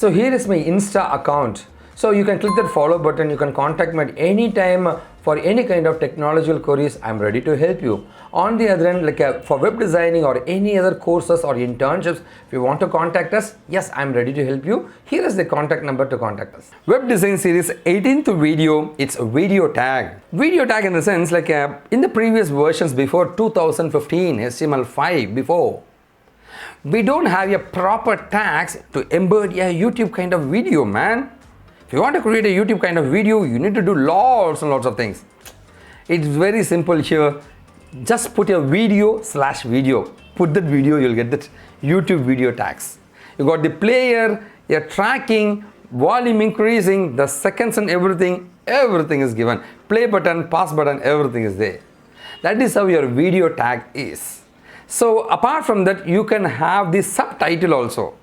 So here is my Insta account. So you can click that follow button. You can contact me at any time for any kind of technological queries. I'm ready to help you. On the other end, for web designing or any other courses or internships, if you want to contact us, yes, I'm ready to help you. Here is the contact number to contact us. Web design series 18th video, it's a video tag. Video tag in the sense in the previous versions before 2015, HTML5 before, we don't have a proper tags to embed a YouTube kind of video, man. If you want to create a YouTube kind of video, you need to do lots and lots of things. It's very simple here. Just put a video/video. Put that video, you'll get that YouTube video tags. You got the player, your tracking, volume increasing, the seconds and everything is given. Play button, pause button, everything is there. That is how your video tag is. So apart from that, you can have the subtitle also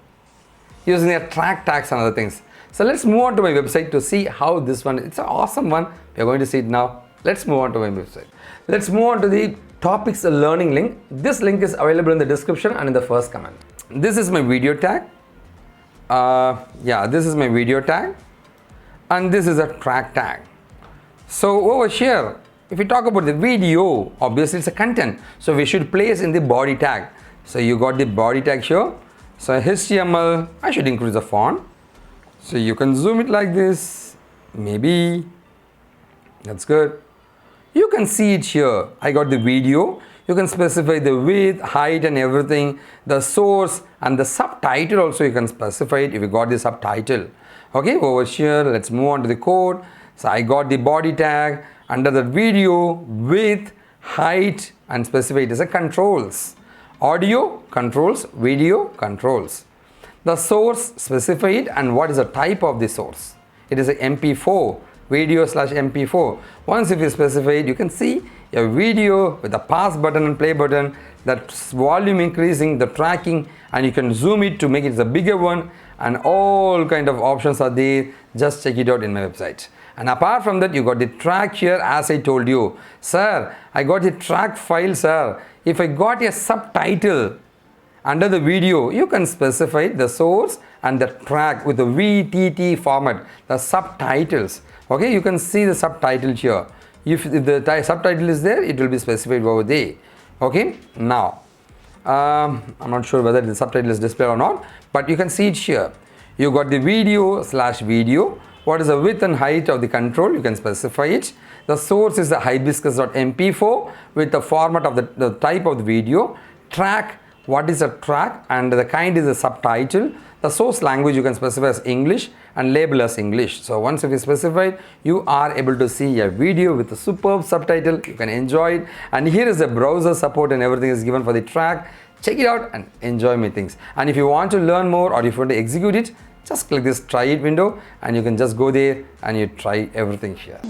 using the track tags and other things. So let's move on to my website to see how this one, it's an awesome one. We're going to see it now. Let's move on to my website. Let's move on to the topics learning link. This link is available in the description and in the first comment. This is my video tag. This is my video tag. And this is a track tag. So over here, if we talk about the video, obviously it's a content. So we should place in the body tag. So you got the body tag here. So HTML, I should increase the font. So you can zoom it like this, maybe, that's good. You can see it here. I got the video. You can specify the width, height and everything, the source and the subtitle also you can specify it if you got the subtitle. Okay, over here, let's move on to the code. So I got the body tag under the video, width, height and specify it as a controls. Audio, controls, video, controls. The source, specify it and what is the type of the source. It is a MP4, video/MP4. Once if you specify it, you can see a video with the pause button and play button, that volume increasing, the tracking, and you can zoom it to make it a bigger one, and all kind of options are there. Just check it out in my website. And apart from that, you got the track here as I told you. Sir, I got the track file, sir. If I got a subtitle under the video, you can specify the source and the track with the VTT format, the subtitles. Okay, you can see the subtitle here. If the subtitle is there, it will be specified over there. Okay, now I'm not sure whether the subtitle is displayed or not, but you can see it here. You got the video/video. What is the width and height of the control? You can specify it. The source is the hibiscus.mp4 with the format of the type of the video. Track, what is a track, and the kind is a subtitle. The source language you can specify as English and label as English. So once if you specify, you are able to see a video with a superb subtitle. You can enjoy it. And here is the browser support and everything is given for the track. Check it out and enjoy my things. And if you want to learn more or if you want to execute it, just click this try it window and you can just go there and you try everything here.